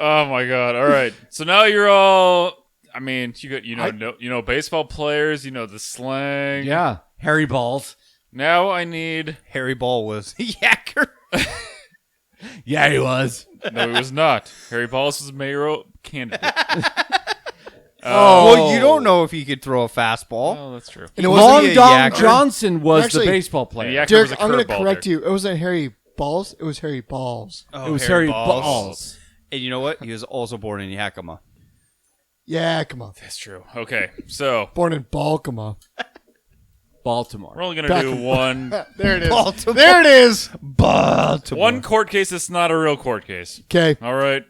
Oh my god! All right, so now you're all. I mean, you know baseball players. You know the slang. Yeah. Harry Balls. Now I need. Harry Ball was Yacker. Yeah, he was. No, he was not. Harry Balls was a mayoral candidate. Well, you don't know if he could throw a fastball. Oh, that's true. And it wasn't Long he a Dong yacker? Johnson was Actually, the baseball And player. Yacker Derek, was a I'm going to curveball correct there. you. It wasn't Harry Balls. It was Harry Balls. Oh, It was Harry Balls. And you know what? He was also born in Yakima. Yeah, come on. That's true. Okay, so Born in Baltimore. Baltimore. we're only gonna do one There it is. Baltimore. There it is. Baltimore. one court case that's not a real court case. Okay, All right,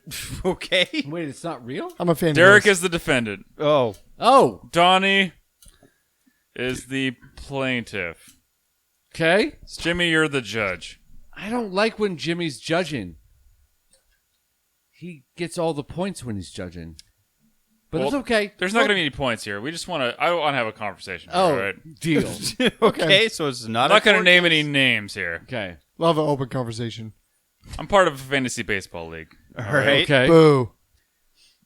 Okay. Wait, it's not real? I'm a fan. Derrick of this. is the defendant. Oh. Oh, Donnie is the plaintiff. okay. Jimmy, you're the judge. I don't like when Jimmy's judging. He gets all the points when he's judging. But it's Well, okay. There's not going to be any points here. We just want to. I want to have a conversation. Oh, All right. deal. Okay, so it's not I'm not going going to name any names here. Okay. Love an open conversation. I'm part of a fantasy baseball league. All right. Okay. Boo.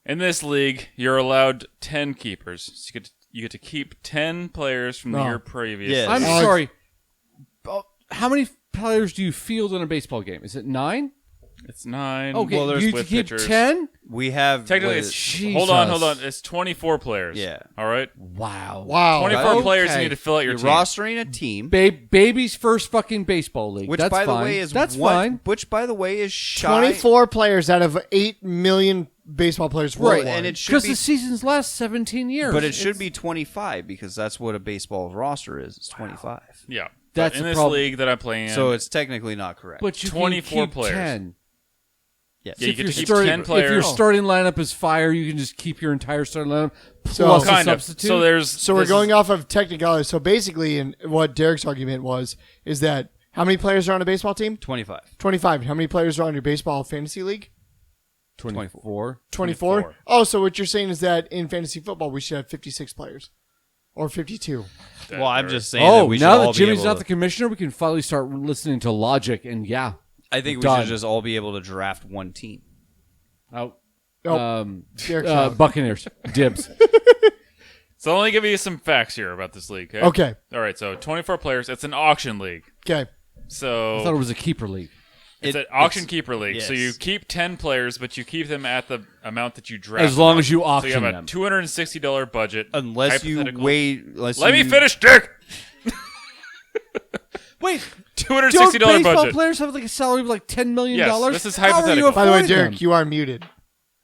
In this league, you're allowed 10 keepers. So you get to keep 10 players from the No. year previous. Yes. I'm Alex- sorry. How many players do you field in a baseball game? Is it 9? It's 9. Okay, Well, there's you with keep pitchers. 10? We have... Technically, what it's is- hold on. It's 24 players. Yeah. All right. Wow. Wow. 24 Okay. players you need to fill out your You're team. rostering a team, Baby's first fucking baseball league. which That's by fine. the way is That's one- fine. Which by the way is shy. 24 players out of 8 million baseball players Right, worldwide. and it should Because be, the seasons last 17 years. but it should be 25 because that's what a baseball roster is. It's 25. Yeah. That's but in the this problem. league that I'm playing in, So it's technically not correct. But you 24 can keep players. 10. yes. Yeah, you If get your to keep starting- 10 players. If your starting lineup is fire, you can just keep your entire starting lineup So- plus a kind of. substitute. So there's. So we're this going is- off of technicality. So basically, and what Derrick's argument was, is that how many players are on a baseball team? 25. 25. How many players are on your baseball fantasy league? 24. 24. 24. Oh, so what you're saying is that in fantasy football, we should have 56 players. Or 52. Well, I'm just saying that Oh, we should now all that be Jimmy's able not to- the commissioner, we can finally start listening to logic. And yeah. I think we Done. should just all be able to draft one team. Out. Oh, Derrick's out. Buccaneers. Dibs. So I'll only give you some facts here about this league. Okay. Okay. All right. So 24 players. It's an auction league. Okay. I thought it So was a keeper league. it's It- an auction it's- keeper league. So yes. you keep 10 players, but you keep them at the amount that you draft. As long them as you on. So you auction have a them. $260 budget. Unless you hypothetical- wait. Unless Let you, me finish, Dick. Wait, $260 don't baseball budget. players have like a salary of like $10 million? Yes, this is How are you hypothetical. By the way, affording Derrick, them? you are muted.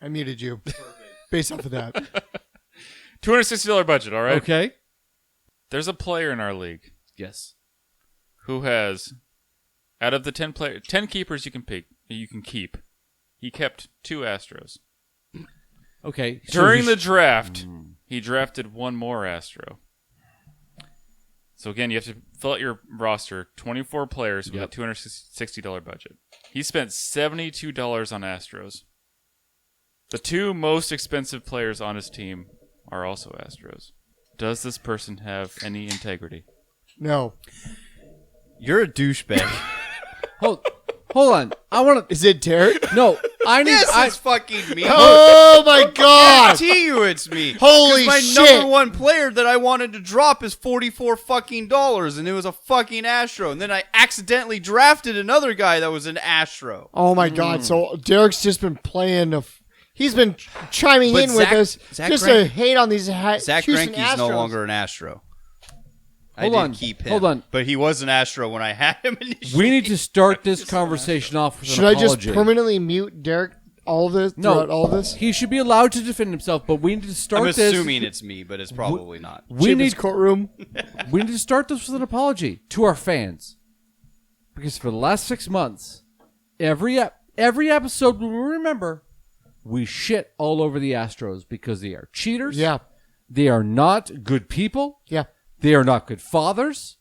I muted you. Based off of that. $260 budget. All right. Okay. There's a player in our league Yes. who has, out of the 10 keepers you can keep, he kept 2 Astros. Okay. So During the he's- draft, he drafted one more Astro. So again, you have to fill out your roster, 24 players with Yep. a $260 budget. He spent $72 on Astros. The 2 most expensive players on his team are also Astros. Does this person have any integrity? No. You're a douchebag. hold on. I want to. Is it Derrick? No, I need. Yes, I, it's fucking me. Oh my I god! guarantee you it's me. Holy 'Cause my shit. number one player that I wanted to drop is $44 fucking dollars, and it was a fucking Astro. And then I accidentally drafted another guy that was an Astro. Oh my god! So Derrick's just been playing. He's been chiming But in with Zach- us Zach just Greinke- to hate on these Zach Houston Greinke's no Astros. longer an Astro. Hold I on, did keep him. hold on. But he was an Astro when I had him initially. we need to start this conversation off with Should an I apology. just permanently mute Derrick all of this No, throughout all of this? he should be allowed to defend himself, but we need to start I'm this. assuming it's me, but it's probably not. we Chambers need courtroom. we need to start this with an apology to our fans, because for the last 6 months, every episode we remember, we shit all over the Astros because they are cheaters. Yeah, They are not good people. yeah. They are not good fathers.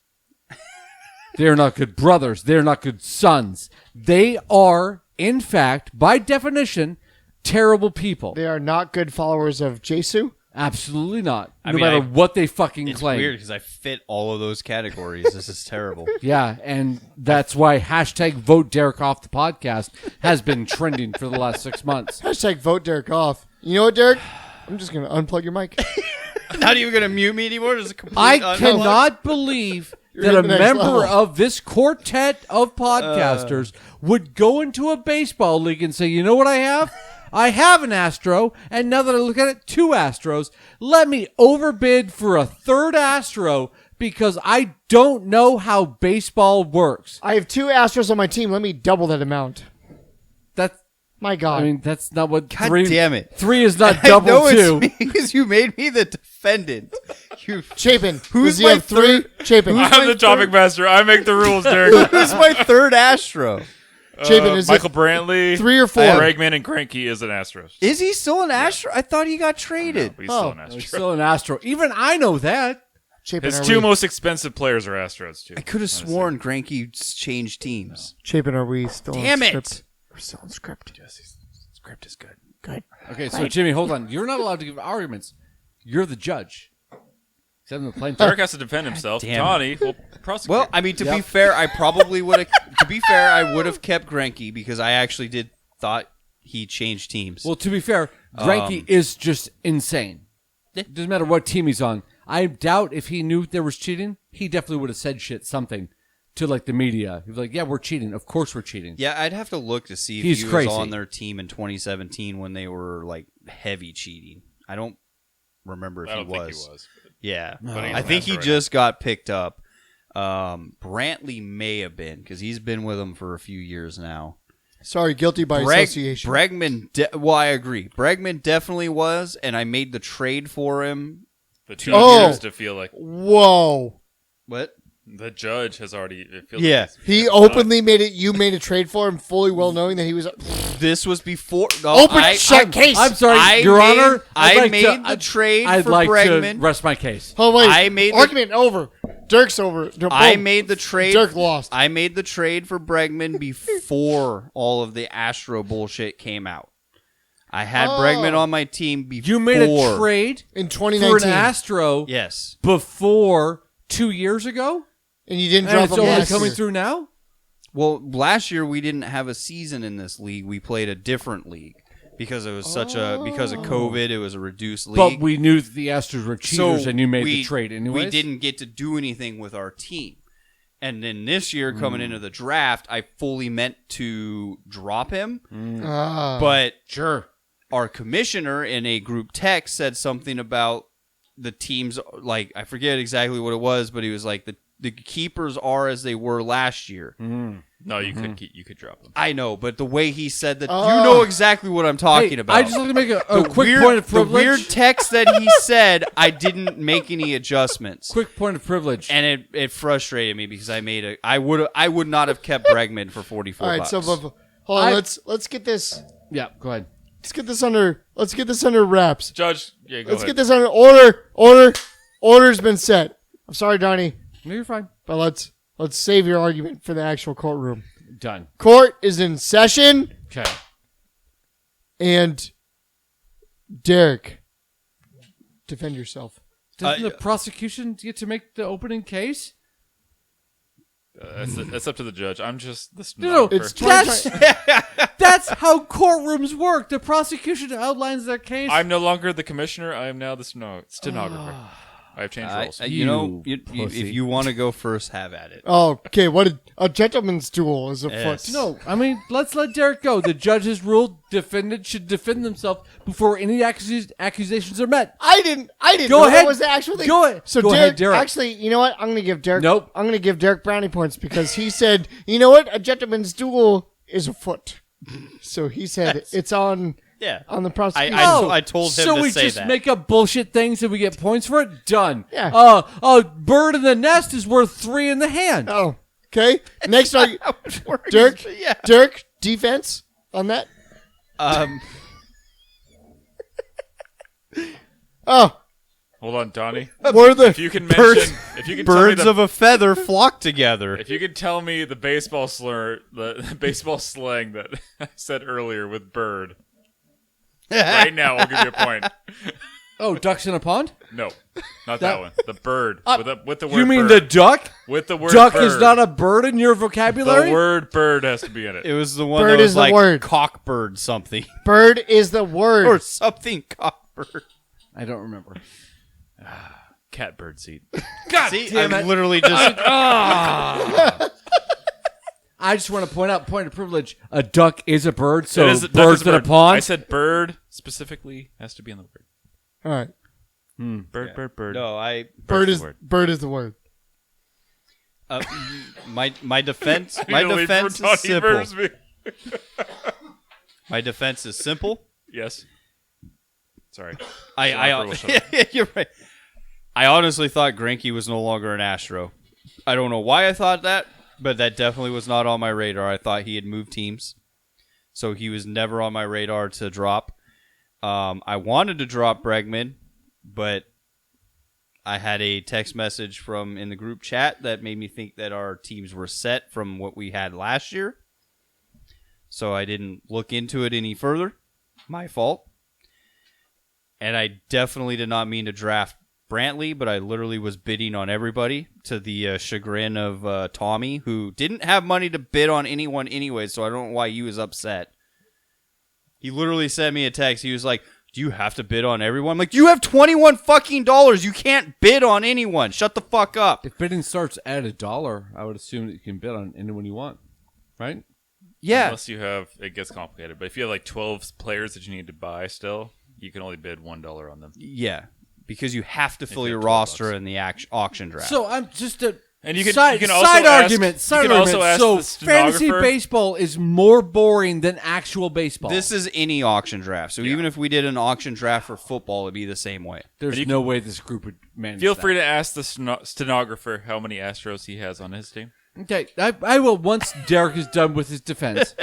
They are not good brothers. They are not good sons. They are, in fact, by definition, terrible people. They are not good followers of Jesu. Absolutely not. I No mean, matter what they fucking It's claim. weird because I fit all of those categories. This is terrible. Yeah, and that's why hashtag vote Derek off the podcast has been trending for the last 6 months. Hashtag vote Derek off. You know what, Derek? I'm just going to unplug your mic. Not even going to mute me anymore? Just a complete I cannot believe that at a the next member level. of this quartet of podcasters would go into a baseball league and say, you know what I have? I have an Astro, and now that I look at it, 2 Astros. Let me overbid for a 3rd Astro because I don't know how baseball works. I have 2 Astros on my team. Let me double that amount. That's, My God. I mean, that's not what God 3. damn it. 3 is not I double know 2. it's me because you made me the defendant. You, Chapin. Who's does he my have 3? Chapin. I'm the topic master. I make the rules, Derek. who's my 3rd Astro? Chapin, is Michael it Brantley, 3 or 4? Bregman, and Cranky is an Astros. Is he still an Astro? I thought he got traded. But he's still an He's Astro. still an Astro. Even I know that. Chapin, His are 2 we, most expensive players are Astros, too. I could have sworn Granky changed teams. Chapin, are we still Damn on it. script? We're still on script. Jesse's script is good. Good. Okay, so Jimmy, hold on. You're not allowed to give arguments. You're the judge. Except in the plain Derek has to defend himself. Damn Johnny will prosecute. Well, I mean, to be fair, I probably would have. To be fair, I would have kept Granky because I actually did thought he changed teams. Well, to be fair, Greinke is just insane. It doesn't matter what team he's on. I doubt if he knew there was cheating, he definitely would have said something to like the media. He was like, "Yeah, we're cheating. Of course we're cheating." yeah, I'd have to look to see if He's he was crazy. on their team in 2017 when they were like heavy cheating. I don't remember if I don't he think was. he was. Yeah, But he's I an think he Astro right just got picked up. Brantley may have been because he's been with him for a few years now. Sorry, guilty by association. Bregman, well, I agree. Bregman definitely was, and I made the trade for him. The 2 Oh. years to feel like Whoa. What? the judge has already. It feels Yeah. like He openly made it. You made a trade for him, fully well knowing that he was. This was before. No, Shut case. I'm sorry, I Your made- Honor. I made the trade I'd for like Bregman. to rest my case. Oh wait, I made the- argument over. Dirk's over. I made the trade. Dirk lost. I made the trade for Bregman before all of the Astro bullshit came out. I had Bregman on my team before. You made a trade in for an 2019, Astro Yes. before 2 years ago, and you didn't and drop it's him only last coming year. through now. Well, last year we didn't have a season in this league. We played a different league because it was because of COVID. It was a reduced league. But we knew that the Astros were cheaters, and you made we- the trade anyways. We didn't get to do anything with our team. And then this year, coming into the draft, I fully meant to drop him. But Sure. our commissioner in a group text said something about the teams, like, I forget exactly what it was, but he was like, the keepers are as they were last year. no, you could drop them. I know, but the way he said that, you know exactly what I'm talking Hey, about. I just like to make a The quick weird- point of privilege. The weird text that he said, I didn't make any adjustments. Quick point of privilege. And it frustrated me because I would not have kept Bregman for 44 All right, bucks. so hold on. Let's get this. Yeah, go ahead. Let's get this under wraps. Judge, yeah, go Let's ahead. get this under order. Order's been set. I'm sorry, Donnie, No, you're fine. but let's save your argument for the actual courtroom. Done. Court is in session, Okay. and Derek, defend yourself. Doesn't the prosecution get to make the opening case? That's up to the judge. I'm just the No, stenographer. that's how courtrooms work. The prosecution outlines their case. I'm no longer the commissioner. I am now the stenographer. I've changed roles. you know, You pussy. if you want to go first, have at it. Oh, okay. What a gentleman's duel is afoot. Yes. No, I mean, let's let Derek go. The judge has ruled defendant should defend themselves before any accusations are met. I didn't. Go know ahead. That was the actual thing. Go ahead. So Go Derek, ahead, Derek. actually, you know what? I'm gonna give Derek. Nope. I'm gonna give Derek brownie points because he said, you know what? A gentleman's duel is afoot. So he said it's on. Yeah. On the prosecution. I told him so to we say just that. make up bullshit things and we get points for it? Done. Yeah. Bird in the nest is worth 3 in the hand. Oh, okay. Next argument. Words, Derek. yeah. Derek. Defense on that. Oh, Hold on, Donnie. what are the If you can mention, if you can tell me Birds the, of a feather flock together. if you could tell me the baseball slur, the baseball slang that I said earlier with bird, right now I'll give you a point. Oh, ducks in a pond? No, not that one. The bird with the word. You mean bird. the duck? With the word Duck bird. is not a bird in your vocabulary? The word bird has to be in it. It was the one Bird that is was the like word. cockbird something. Bird is the word. Or something cockbird. I don't remember. Catbird seat. God See, damn I it. literally just... I just want to point out, point of privilege, a duck is a bird, so It is- duck birds is a in a bird. pond. I said bird specifically has to be in the word. All right. Bird. No, Bird Bird's is the word. bird is the word. my defense You know, is Tawny simple. Birds me. My defense is simple. Yes. Sorry. I Will shut up. you're right. I honestly thought Greinke was no longer an Astro. I don't know why I thought that, but that definitely was not on my radar. I thought he had moved teams, so he was never on my radar to drop. I wanted to drop Bregman, but I had a text message from in the group chat that made me think that our teams were set from what we had last year. So I didn't look into it any further. My fault. And I definitely did not mean to draft Brantley, but I literally was bidding on everybody to the chagrin of Tommy, who didn't have money to bid on anyone anyway, so I don't know why he was upset. He literally sent me a text. He was like, do you have to bid on everyone? I'm like, you have $21 fucking dollars. You can't bid on anyone. Shut the fuck up. If bidding starts at $1, I would assume that you can bid on anyone you want, right? Yeah. Unless you have, it gets complicated. But if you have like 12 players that you need to buy still, you can only bid $1 on them. Yeah. Because you have to fill you your have 12 roster bucks. in the auction draft. So I'm just a And you can, side, you can also side ask, argument. Side you can argument. also ask So the fantasy stenographer. baseball is more boring than actual baseball. this is any auction draft. So even if we did an auction draft for football, it'd be the same way. There's you no way this group would manage. Feel that. free to ask the stenographer how many Astros he has on his team. Okay, I will once Derrick is done with his defense.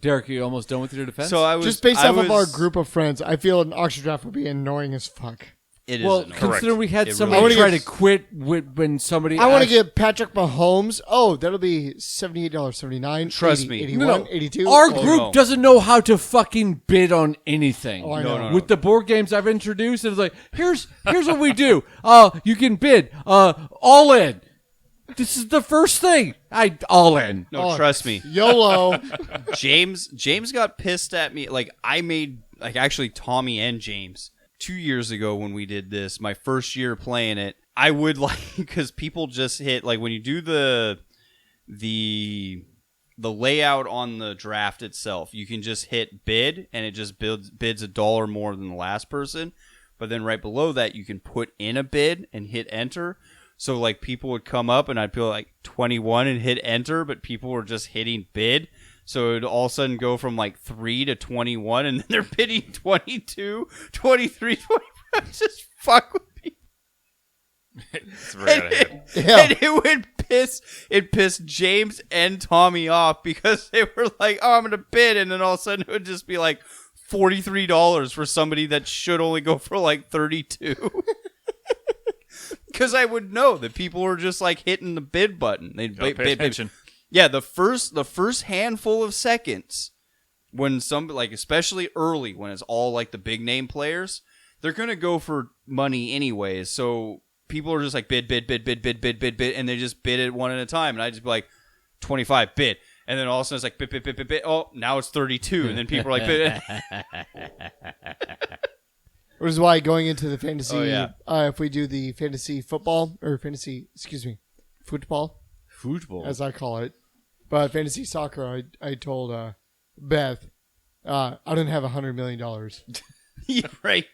Derrick, are you almost done with your defense? So I was Just based I off of our was- group of friends, I feel an auction draft would be annoying as fuck. It is well, annoying. considering we had It somebody really try is. to quit when somebody I want to asked- get Patrick Mahomes. Oh, that'll be $78.79. Trust 80, me. 81, No, no. 82. Our Oh, group no. doesn't know how to fucking bid on anything. Oh, I No, know. no. With the board games I've introduced, it's like here's what we do. You can bid all in. This is the first thing. All in. No, Oh, trust me. YOLO. James got pissed at me. Like I made actually Tommy and James 2 years ago when we did this. My first year playing it, I would because people just hit like when you do the layout on the draft itself, you can just hit bid and it just bids $1 more than the last person. But then right below that, you can put in a bid and hit enter. So like people would come up and I'd feel like 21 and hit enter, but people were just hitting bid. So it would all of a sudden go from like 3 to 21 and then they're bidding 22, 23, 25. Just fuck with me. It's right out of hand. Yeah. And it pissed James and Tommy off because they were like, oh, I'm going to bid. And then all of a sudden it would just be like $43 for somebody that should only go for like 32. Because I would know that people were just like hitting the bid button. They'd Gotta pay attention. Yeah, the first handful of seconds when like especially early when it's all like the big name players, they're gonna go for money anyways. So people are just like bid, and they just bid it one at a time. And I just be like 25 bid. And then all of a sudden it's like bid. Oh, now it's 32. And then people are like bid. Which is why going into the fantasy, Oh, yeah. if we do the fantasy football, football, as I call it, but fantasy soccer, I told Beth, I don't have $100 million. Yeah, right.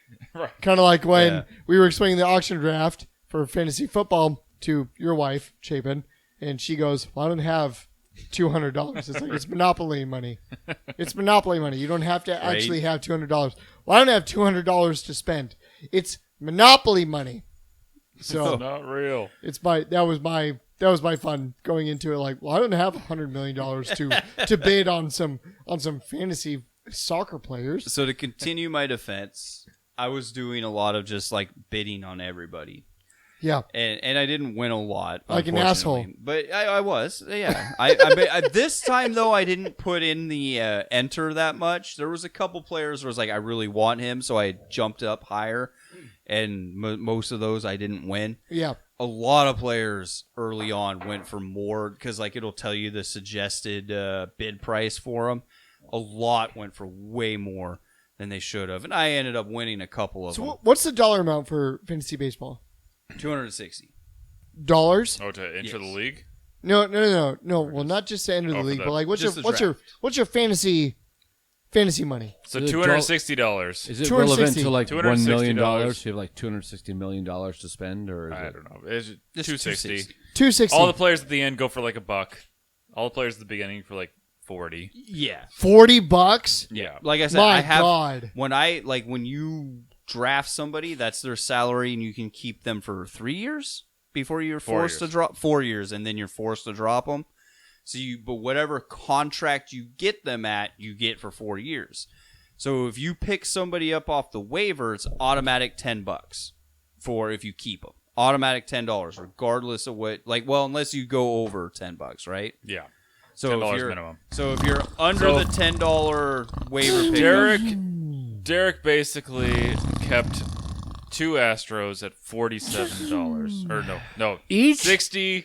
Kind of like when Yeah. we were explaining the auction draft for fantasy football to your wife, Chapin, and she goes, well, I don't have $200. It's like, it's monopoly money. It's monopoly money. You don't have to actually have $200. Well, I don't have $200 to spend. It's monopoly money. So Not real. that was my fun going into it. Like, well, I don't have $100 million to bid on some fantasy soccer players. So to continue my defense, I was doing a lot of just like bidding on everybody. Yeah. And I didn't win a lot, Like an unfortunately. asshole. But I was, yeah. This time though, I didn't put in the enter that much. There was a couple players where I was like, I really want him, so I jumped up higher, and most of those I didn't win. Yeah. A lot of players early on went for more because like it'll tell you the suggested bid price for them. A lot went for way more than they should have, and I ended up winning a couple of them. So what's the dollar amount for fantasy baseball? $260. Dollars? Oh, to enter the league? No. Well, not just to enter the for league, the- but like what's just the your fantasy money? So Is it $260. Is it 260. relevant to like $1 million? $260. You have like $260 million to spend, or is I it? don't know. It's Just 260. 260. All the players at the end go for like $1. All the players at the beginning for like 40. Yeah. $40? Yeah. Like I said, My I have God. when you draft somebody, that's their salary, and you can keep them for 3 years before you're 4 forced to years. drop 4 years, and then you're forced to drop them. So but whatever contract you get them at, you get for 4 years. So if you pick somebody up off the waiver, it's automatic $10 for if you keep them. Automatic $10, regardless of what. Unless you go over $10, right? Yeah. So $10 if you're, minimum. So if you're under So- the $10 waiver pickup, Derrick basically kept 2 Astros at $47. Or no. Each? 60.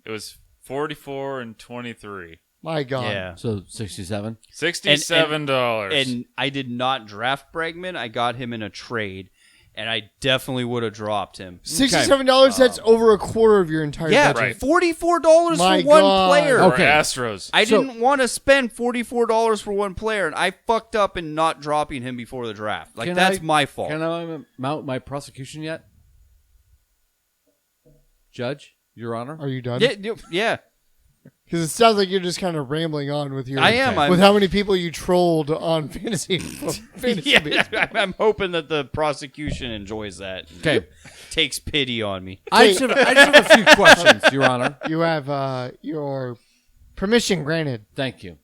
It was 44 and 23. My God. yeah. So 67. $67. And I did not draft Bregman. I got him in a trade, and I definitely would have dropped him. $67, that's over a quarter of your entire Yeah, budget. Right. $44 My for one God. player. For Okay. Astros. I So- didn't want to spend $44 for one player, and I fucked up in not dropping him before the draft. Like, Can that's I- my fault. Can I mount my prosecution yet? Judge, Your Honor? Are you done? Yeah. Because it sounds like you're just kind of rambling on with your. I am. With how many people you trolled on fantasy. Yeah, I'm hoping that the prosecution enjoys that. and Okay. Takes pity on me. I just have a few questions, Your Honor. You have your permission granted. Thank you.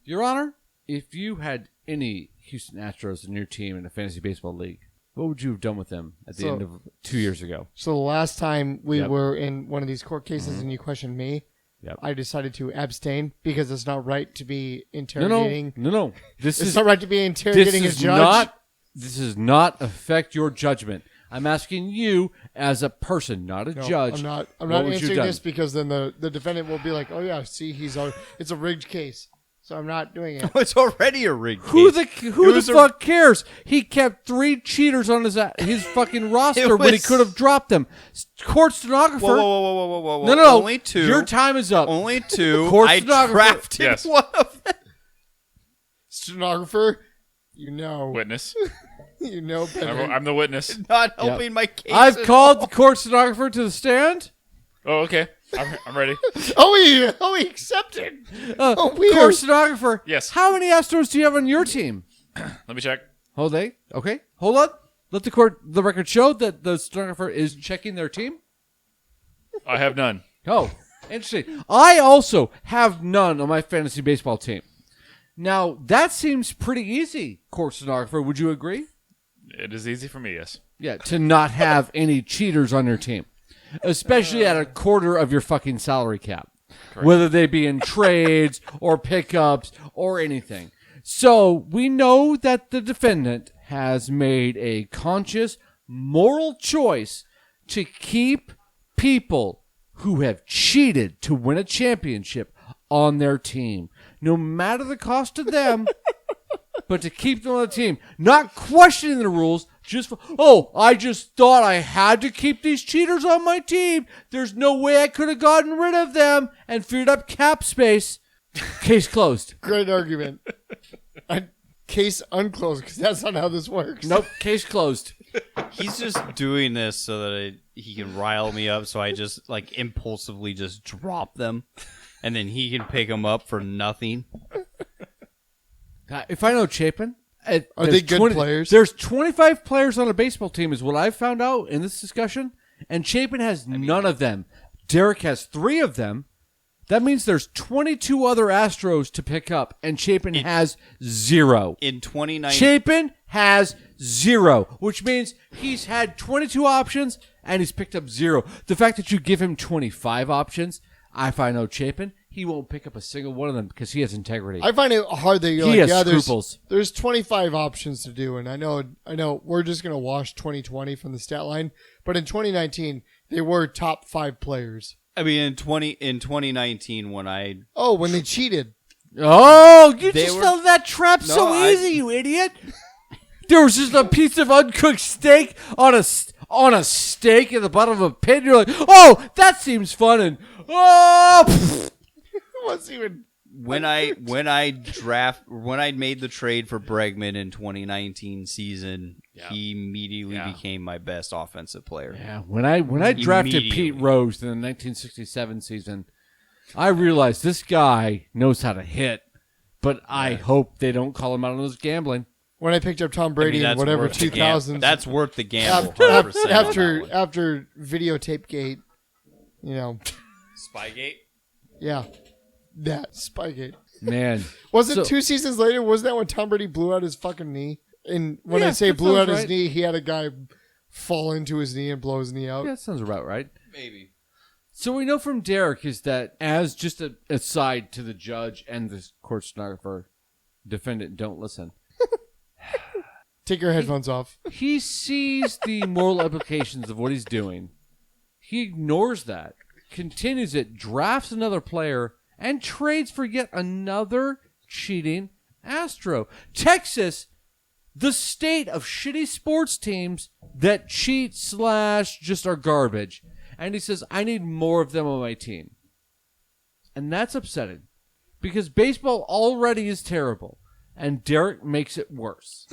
Your Honor, if you had any Houston Astros in your team in a fantasy baseball league, what would you have done with them at the So- end of 2 years ago? So the last time we Yep. were in one of these court cases and you questioned me, Yep. I decided to abstain because it's not right to be interrogating. No. This It's is not right to be interrogating a this is judge. not. This does not affect your judgment. I'm asking you as a person, not a No, judge. I'm not what would you answering done? this because then the defendant will be like, "Oh yeah, see, it's a rigged case." So I'm not doing it. It's already a rigged Who case. the was a- fuck cares? He kept 3 cheaters on his fucking roster when he was- could have dropped them. Court stenographer. Whoa. No. Only two. Your time is up. Only two. Court I stenographer. drafted Yes. one of them. Stenographer, you know Witness. better. I'm the witness. Not helping my case. I've at called all. the court stenographer to the stand. Oh, okay. I'm ready. Oh, he accepted. Oh, weird. Court stenographer. Yes. How many Astros do you have on your team? Let me check. Okay. Hold on. Let the record show that the stenographer is checking their team. I have none. Oh, interesting. I also have none on my fantasy baseball team. Now, that seems pretty easy, court stenographer. Would you agree? It is easy for me, yes. Yeah, to not have any cheaters on your team, especially at a quarter of your fucking salary cap, whether they be in trades or pickups or anything. So we know that the defendant has made a conscious, moral choice to keep people who have cheated to win a championship on their team, no matter the cost to them, but to keep them on the team, not questioning the rules. I just thought I had to keep these cheaters on my team. There's no way I could have gotten rid of them and freed up cap space. Case closed. Great argument. Case unclosed because that's not how this works. Nope, case closed. He's just doing this so that he can rile me up, so I just impulsively just drop them, and then he can pick them up for nothing. If I know Chapin, Are there's they good players? There's 25 players on a baseball team, is what I've found out in this discussion, and Chapin has none of them. Derrick has 3 of them. That means there's 22 other Astros to pick up, and Chapin has 0. In 2019, Chapin has 0, which means he's had 22 options and he's picked up 0. The fact that you give him 25 options, if I know Chapin, he won't pick up a single one of them because he has integrity. I find it hard that you're He like, has yeah, scruples. there's 25 options to do, and I know we're just gonna wash 2020 from the stat line, but in 2019 they were top 5 players. I mean, in 2019 when when they cheated. Oh, you They just were- fell into that trap so I- easy, you idiot. There was just a piece of uncooked steak on a steak at the bottom of a pit. You're like, oh, that seems fun. And, It wasn't even. when I made the trade for Bregman in 2019 season, he immediately became my best offensive player. yeah, when I drafted Immediately. Pete Rose in the 1967 season, I realized this guy knows how to hit, but I hope they don't call him out on his gambling. When I picked up Tom I Brady mean, in that's whatever worth the 2000s, That's worth the gamble. after 100% on after, that one. after videotape gate, Spygate. yeah, that Spygate. Man, Was it So- 2 seasons later? Was that when Tom Brady blew out his fucking knee? And when I Yeah, say that blew sounds out his right. knee, he had a guy fall into his knee and blow his knee out. yeah, that sounds about right. Maybe. So we know from Derrick is that as just a aside to the judge and the court stenographer, defendant don't listen. Take your headphones off. He sees the moral implications of what he's doing. He ignores that, continues it, drafts another player, and trades for yet another cheating Astro. Texas, the state of shitty sports teams that cheat / just are garbage. And he says, I need more of them on my team. And that's upsetting because baseball already is terrible, and Derrick makes it worse.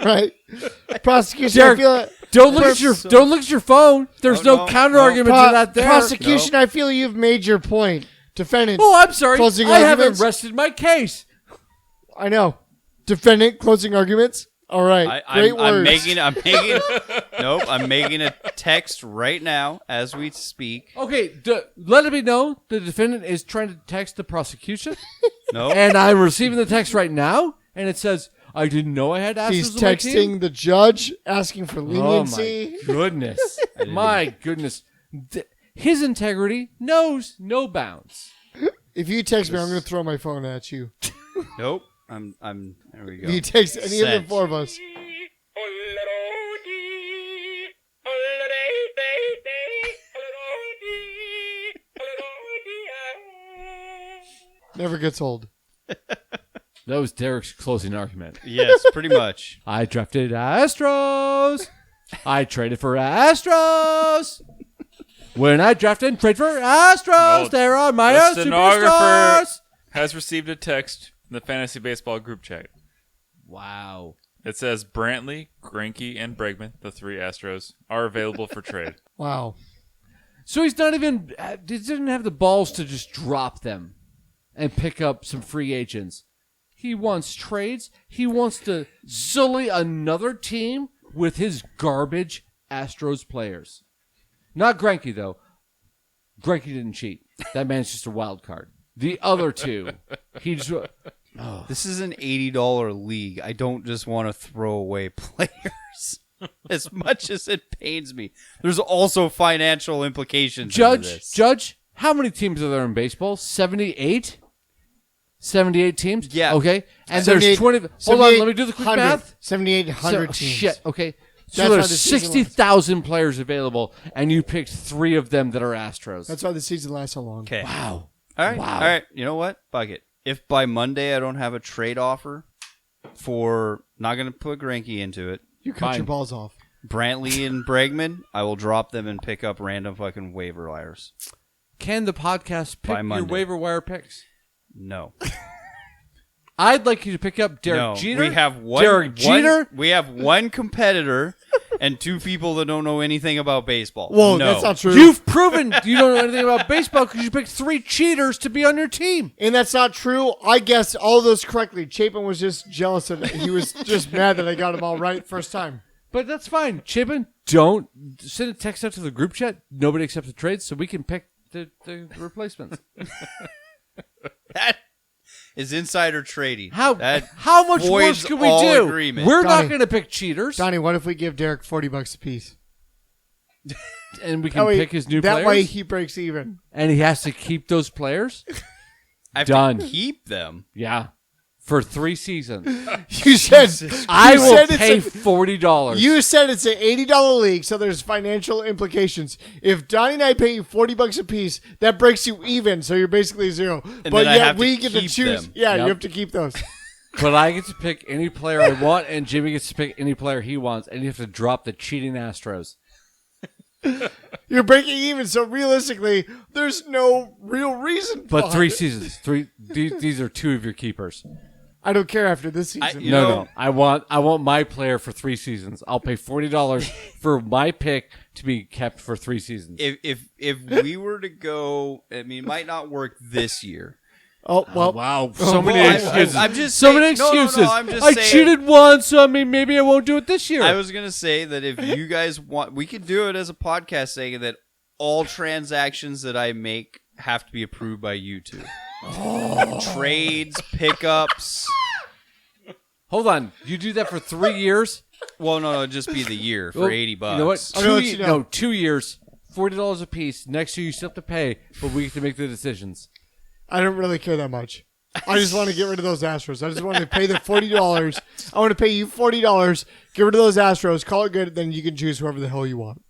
Right? Prosecution, Derrick, I feel it. Don't look at your phone. There's Oh, no no, counter argument to that there. Prosecution, I feel you've made your point. Defendant. Oh, I'm sorry. Closing I haven't arguments? rested my case. I know. Defendant, closing arguments. All right. Great words. I'm making a text right now as we speak. Okay, let it be known the defendant is trying to text the prosecution, Nope. and I'm receiving the text right now, and it says, I didn't know I had Astros He's on my team." texting the judge, asking for Oh, leniency. my goodness. My goodness. His integrity knows no bounds. If you text me, I'm going to throw my phone at you. Nope. I'm there we go. If you text any of the Sent. 4 of us. Never gets old. That was Derrick's closing argument. Yes, pretty much. I drafted Astros. I traded for Astros. When I drafted and trade for Astros, No, there are my the stenographer superstars. has received a text in the fantasy baseball group chat. Wow. It says Brantley, Greinke, and Bregman, the 3 Astros, are available for trade. Wow. So he's not even, he didn't have the balls to just drop them and pick up some free agents. He wants trades. He wants to sully another team with his garbage Astros players. Not Greinke, though. Greinke didn't cheat. That man's just a wild card. The other 2, he just... This is an $80 league. I don't just want to throw away players. As much as it pains me, there's also financial implications. into this. Judge, how many teams are there in baseball? 78? 78 teams? Yeah. Okay. And there's 20. Hold on, let me do the quick 7,800 math. 7,800 So- teams. Shit. Okay. So That's why there's the season 60,000 players available, and you picked 3 of them that are Astros. That's why the season lasts so long. Okay. wow. All right. Wow. All right. You know what? Fuck it. If by Monday I don't have a trade offer for not going to put Greinke into it, You cut Fine. your balls off. Brantley and Bregman, I will drop them and pick up random fucking waiver wires. Can the podcast pick By your Monday. waiver wire picks? No. I'd like you to pick up Derek No. Jeter. We have one. Derek Jeter. We have one competitor and 2 people that don't know anything about baseball. Whoa, no. that's not true. You've proven you don't know anything about baseball because you picked 3 cheaters to be on your team. And that's not true. I guessed all those correctly. Chapin was just jealous of it. He was just mad that I got them all right first time. But that's fine. Chapin, don't send a text out to the group chat. Nobody accepts the trades, so we can pick the replacements. That is insider trading. How much worse voids can we all do? agreement. We're not Donnie. going to pick cheaters, Donnie, what if we give Derrick $40 a piece? and we can That way- pick his new that players. way he breaks even. And he has to keep those players. I have Done. to keep them. Yeah, for 3 seasons. You said I you will said it's pay a- $40. You said it's an $80 league, so there's financial implications. If Donnie and I pay you $40 a piece, that breaks you even, so you're basically zero. But then I yet have to we get to keep choose. them. Yeah, Yep. you have to keep those. But I get to pick any player I want, and Jimmy gets to pick any player he wants, and you have to drop the cheating Astros. You're breaking even, so realistically, there's no real reason. But behind 3 it. seasons. These are 2 of your keepers. I don't care after this season. You No, know- no. I want my player for 3 seasons. I'll pay $40 for my pick to be kept for 3 seasons. If we were to go, I mean, it might not work this year. Oh well, Wow, Oh, so many well, excuses. I'm just so many saying- no, excuses. I'm just I saying- cheated once, so I mean maybe I won't do it this year. I was gonna say that if you guys want, we could do it as a podcast, saying that all transactions that I make have to be approved by you two. Trades, pickups. Hold on, you do that for 3 years? Well, no, it'd just be the year for Well, $80. You know what? I'm gonna let you know. 2 years, $40 a piece. Next year you still have to pay, but we get to make the decisions. I don't really care that much. I just want to get rid of those Astros. I just want to pay the $40. I want to pay you $40. Get rid of those Astros. Call it good. Then you can choose whoever the hell you want.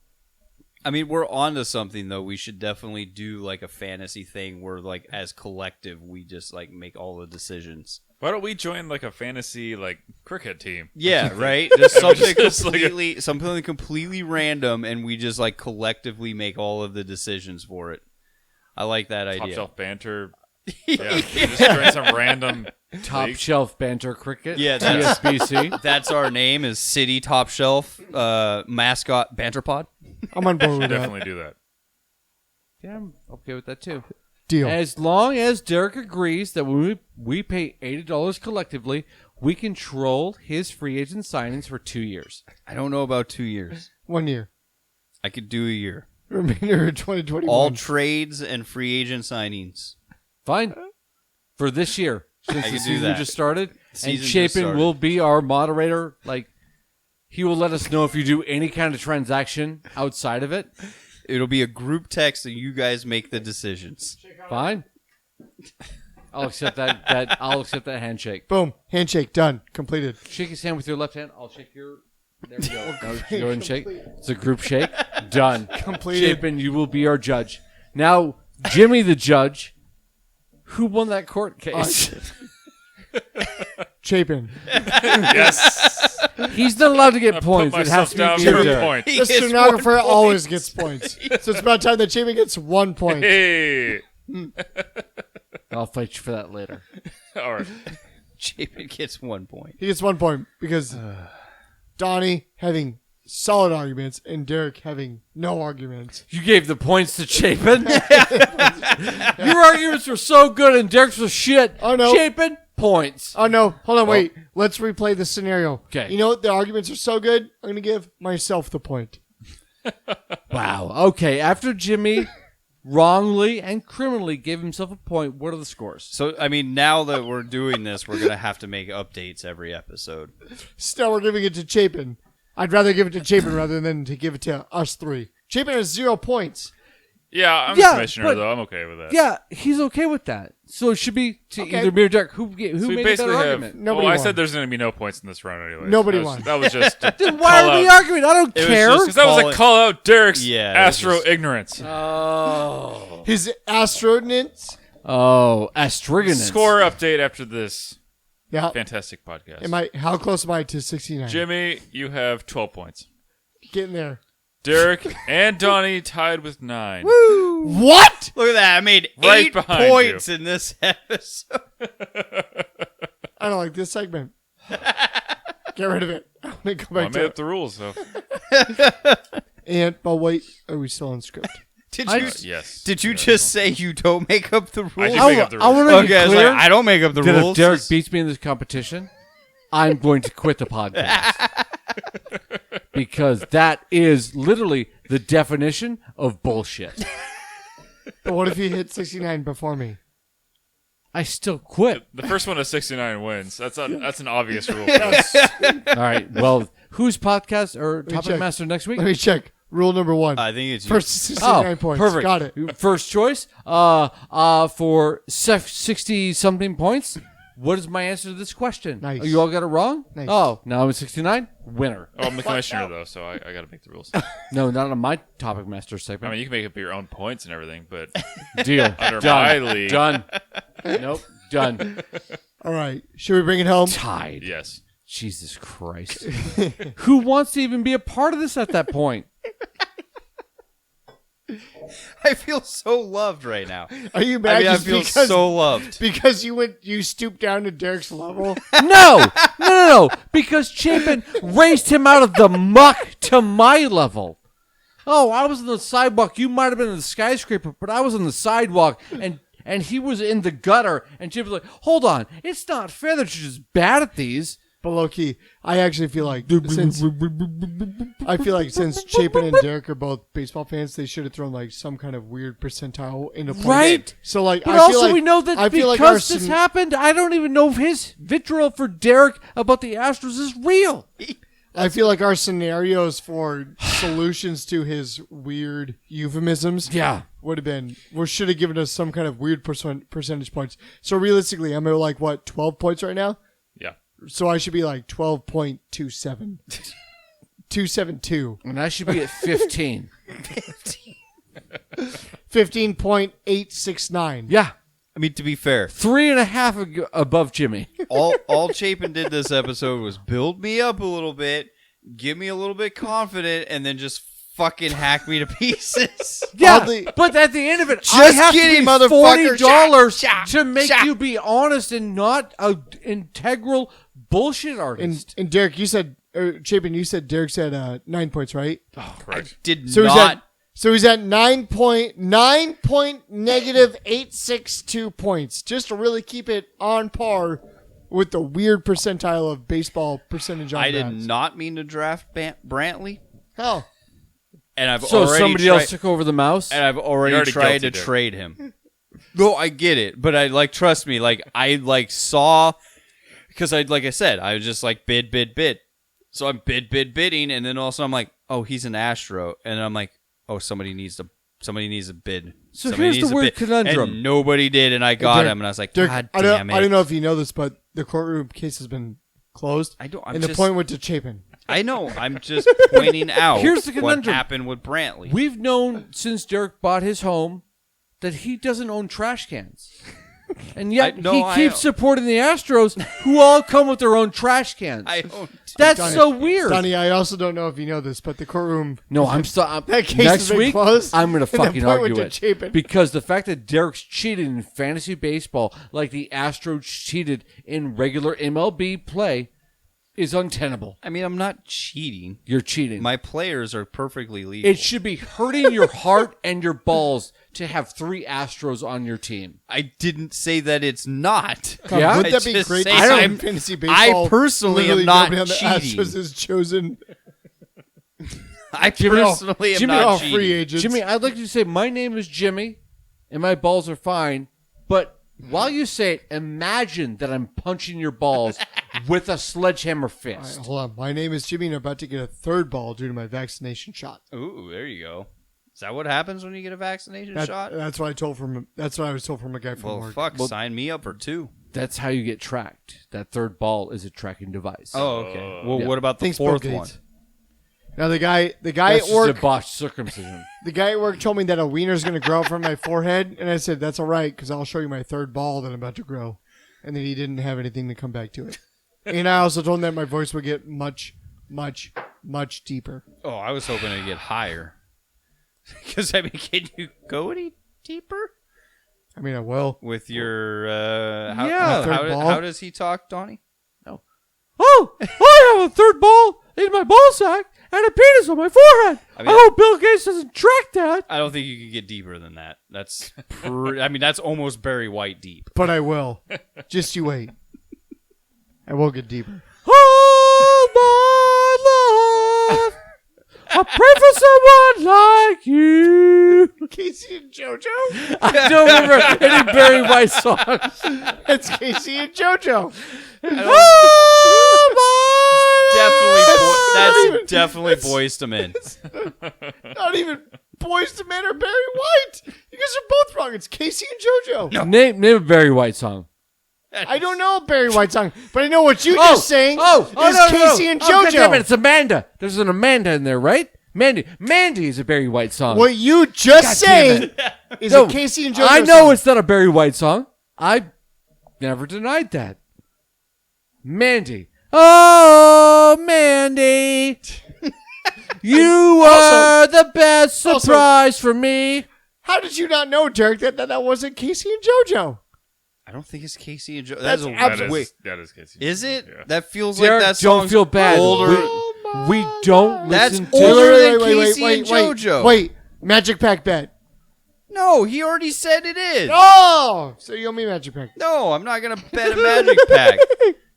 I mean, we're onto something though. We should definitely do like a fantasy thing where, like, as collective, we just like make all the decisions. Why don't we join like a fantasy like cricket team? Yeah, right. Just something Just like something completely random, and we just like collectively make all of the decisions for it. I like that Top idea. shelf banter. Yeah, just join some random Top league. shelf banter cricket. Yeah, that's- TSBC. That's our name, is City Top Shelf mascot Banter Pod. I'm on board with that. Definitely do that. Yeah, I'm okay with that too. Deal. As long as Derrick agrees that when we pay $80 collectively, we control his free agent signings for 2 years. I don't know about 2 years. 1 year. I could do a year. Remainder of 2021. All trades and free agent signings. Fine. For this year, since I the can do season that. just started, and Season just Chapin started. will be our moderator. Like, he will let us know if you do any kind of transaction outside of it. It'll be a group text, and you guys make the decisions. Fine. I'll accept that. I'll accept that handshake. Boom. Handshake. Done. Completed. Shake his hand with your left hand. I'll shake your. There we go. Now you go and shake. It's a group shake. Done. Completed. Chapin, you will be our judge. Now, Jimmy, the judge. Who won that court case? Chapin. Yes. He's not allowed to get I points. put It has myself to down be for me or a Derrick. point. The He gets stenographer 1 always point. gets points. So it's about time that Chapin gets 1 point. Hey. I'll fight you for that later. All right. Chapin gets 1 point. He gets 1 point because Donnie having solid arguments and Derrick having no arguments. You gave the points to Chapin. Your arguments were so good and Derrick's was shit. Oh, no. Chapin, points. Oh no, hold on, wait. Let's replay the scenario. 'Kay. You know what? The arguments are so good, I'm gonna give myself the point. Wow. Okay, after Jimmy wrongly and criminally gave himself a point, what are the scores? So, I mean, now that we're doing this, we're going to have to make updates every episode. Still, we're giving it to Chapin. I'd rather give it to Chapin rather than to give it to us three. Chapin has 0 points. Yeah, I'm Yeah, the commissioner but- though. I'm okay with that. Yeah, he's okay with that. So it should be to Okay. either me or Derrick. Who So made we a better basically have. argument? Nobody well, I won. said there's going to be no points in this round anyway. Nobody that was, won. That was just. Then why are we arguing? I don't It was care. just- Because that was Call a it- call out Derrick's Yeah, it was Astro just- ignorance. Oh. His astronauts. Oh, Astrigonus. Score update after this Yeah. fantastic podcast. How close am I to 69? Jimmy, you have 12 points. Getting there. Derrick and Donnie tied with 9. What? Look at that. I made Right 8 behind points in this episode. I don't like this segment. Get rid of it. I'm gonna go Well, I back made to up the rules, so. but wait, are we still on script? Did I- you, Yes. did you Yeah, just say you don't make up the I rules? do make up the I rules. want to Okay, be I was clear like, I don't make up the that rules. if Derrick beats me in this competition, I'm going to quit the podcast. because that is literally the definition of bullshit. But what if he hit 69 before me? I still quit. The first one to 69 wins. That's an obvious rule. All right. Well, whose podcast or me topic check. master next week? Let me check. Rule number 1. I think it's First 69 points. Perfect. Got it. First choice. For 60 something points. What is my answer to this question? Nice. Oh, you all got it wrong? Nice. Oh, now I'm at 69? Winner. Oh, I'm the commissioner, though, so I got to make the rules. No, not on my topic master I segment. mean, you can make up your own points and everything, but Deal. under Done. my league, Done. Nope. Done. All right. Should we bring it home? Tied. yes. Jesus Christ. Who wants to even be a part of this at that point? I feel so loved right now. Are you mad? I just feel because, so loved. because you stooped down to Derrick's level? No. Because Chapin raised him out of the muck to my level. Oh, I was on the sidewalk. You might have been in the skyscraper, but I was on the sidewalk, and he was in the gutter. And Chapin was like, hold on. It's not fair that you're just bad at these. But low key, I actually feel like since Chapin and Derrick are both baseball fans, they should have thrown like some kind of weird percentile into play. Right? So like, But I also feel like, we know that I feel like because our this happened, I don't even know if his vitriol for Derrick about the Astros is real. I feel like our scenarios for solutions to his weird euphemisms Yeah. would have been, or should have given us some kind of weird percentage points. So realistically, I'm at like what, 12 points right now? Yeah. So I should be like 12.27. 272. And I should be at 15. 15.869. Yeah. I mean, to be fair, 3.5 above Jimmy. all Chapin did this episode was build me up a little bit, get me a little bit confident, and then just fucking hack me to pieces. Yeah, Oddly- but at the end of it, Just I have kidding, to be motherfucker. $40 Shah, to make shah. you be honest and not an integral bullshit artist. And Derrick, you said, Chapin, you said Derrick said 9 points, right? Correct. Did So not. he's at 9 negative 862 points, just to really keep it on par with the weird percentile of baseball percentage on I did bats. not mean to draft Brantley, Hell, and I've So already somebody tried, else took over the mouse? and I've already, You're already tried guilty, to Derek. trade him. No, I get it, but I trust me. I saw because like I said, I was just like bid. So I'm bidding, and then also I'm like, oh, he's an Astro, and I'm like, oh, somebody needs a bid. So Somebody here's needs the a weird bid. conundrum. And nobody did, and I got Derek- him, and I was like, Derek, God I damn it! don't know if you know this, but the courtroom case has been closed. I'm and the just, point went to Chapin. I know. I'm just pointing out Here's the what conundrum. happened with Brantley. We've known since Derrick bought his home that he doesn't own trash cans. And yet he keeps supporting the Astros, who all come with their own trash cans. I don't. That's Donnie- so weird. Donnie, I also don't know if you know this, but the courtroom. No, I'm still. That case Next has been week, closed, I'm going to and the fucking point went argue to it Chapin. because the fact that Derrick's cheated in fantasy baseball, like the Astros cheated in regular MLB play, is untenable. I mean, I'm not cheating. You're cheating. My players are perfectly legal. It should be hurting your heart and your balls to have 3 Astros on your team. I didn't say that it's not. God, Yeah? wouldn't that be I just great? say to see I'm- in fantasy baseball. I personally am Literally not nobody on the cheating. Astros is chosen. I Jimmy- personally am Jimmy- not all cheating. free agents. Jimmy, I'd like you to say my name is Jimmy, and my balls are fine. But while you say it, imagine that I'm punching your balls with a sledgehammer All right, fist. hold on. My name is Jimmy, and I'm about to get a 3rd ball due to my vaccination shot. Ooh, there you go. Is that what happens when you get a vaccination shot? That's what I told from. That's what I was told from a guy from Well, work. fuck, sign me up for 2. That's how you get tracked. That 3rd ball is a tracking device. Oh, okay. Well, Yeah. what about the Thanks, Bill 4th Gates. one? Now the guy That's at just work, a botched circumcision. the guy at work told me that a wiener's going to grow from my forehead, and I said that's all right because I'll show you my 3rd ball that I'm about to grow, and then he didn't have anything to come back to it. And I also told him that my voice would get much, much, much deeper. Oh, I was hoping to get higher. Because, I mean, can you go any deeper? I mean, I will. With your, Yeah. Third ball? how does he talk, Donnie? Oh, I have a 3rd ball in my ball sack and a penis on my forehead. I I, mean, hope Bill Gates doesn't track that. I don't think you can get deeper than that. That's, I mean, that's almost Barry White deep. But I will. Just you wait. I will get deeper. Oh, my love. I pray for someone like you. Casey and JoJo? I don't remember any Barry White songs. It's Casey and JoJo. That's definitely Boys to Men. Not even Boys to Men or Barry White. You guys are both wrong. It's Casey and JoJo. Name a Barry White song. I don't know a Barry White song, but I know what you just sang is no, Casey and Oh, JoJo. damn it, it's Amanda. There's an Amanda in there, right? Mandy is a Barry White song. What you just sang is No, a Casey and JoJo I know song. it's not a Barry White song. I never denied that. Mandy. Oh, Mandy. You are the best surprise for me. How did you not know, Derek, that wasn't Casey and JoJo? I don't think it's Casey and JoJo. That's That is Casey. Is it? Yeah. That feels Derek, like that don't song's feel bad. older. We don't That's listen older to... than Casey and JoJo. Wait, Magic Pack bet. No, he already said it is. Oh, so you owe me Magic Pack. No, I'm not gonna bet a Magic Pack.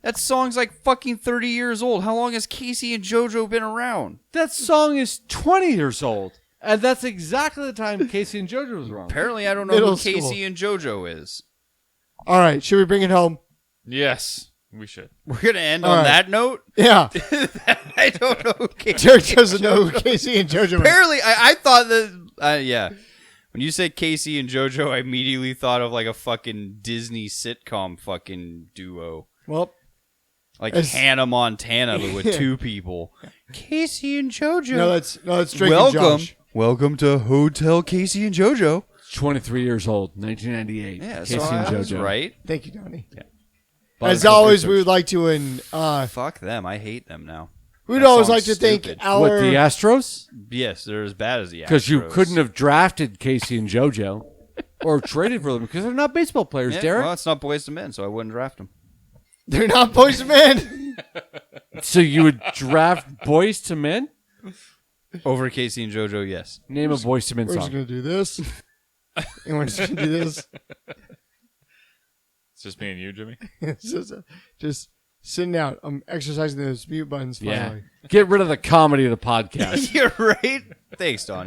That song's like fucking 30 years old. How long has Casey and JoJo been around? That song is 20 years old. And that's exactly the time Casey and JoJo was wrong. Apparently, I don't know Middle who school. Casey and JoJo is. All right, should we bring it home? Yes, we should. We're gonna end All on right. that note. Yeah. I don't know who Casey. Derek doesn't know who Casey and JoJo are. Apparently, I thought that. Yeah. When you said Casey and JoJo, I immediately thought of like a fucking Disney sitcom fucking duo. Well, Like It's- Hannah Montana, but with two people. Casey and JoJo. no, that's Drake and Josh. Welcome to Hotel Casey and JoJo. 23 years old, 1998. Yeah, Casey so and I was JoJo. right. Thank you, Donnie. Bought As a couple always, we research. would like to Fuck them. I hate them now. we'd That always song's like to thank stupid. our What, the Astros? Yes, they're as bad as the Astros. Because you couldn't have drafted Casey and JoJo or traded for them because they're not baseball players, Yeah, Derek. well, it's not Boys to Men, so I wouldn't draft them. They're not Boys to Men. So you would draft Boys to Men? Over Casey and JoJo, yes. Name a Boys to Men We're just song. gonna do this, and we're just gonna do this. It's just me and you, Jimmy. It's just sitting out. I'm exercising those mute buttons. Yeah. Finally. Get rid of the comedy of the podcast. You're right. Thanks, Donnie.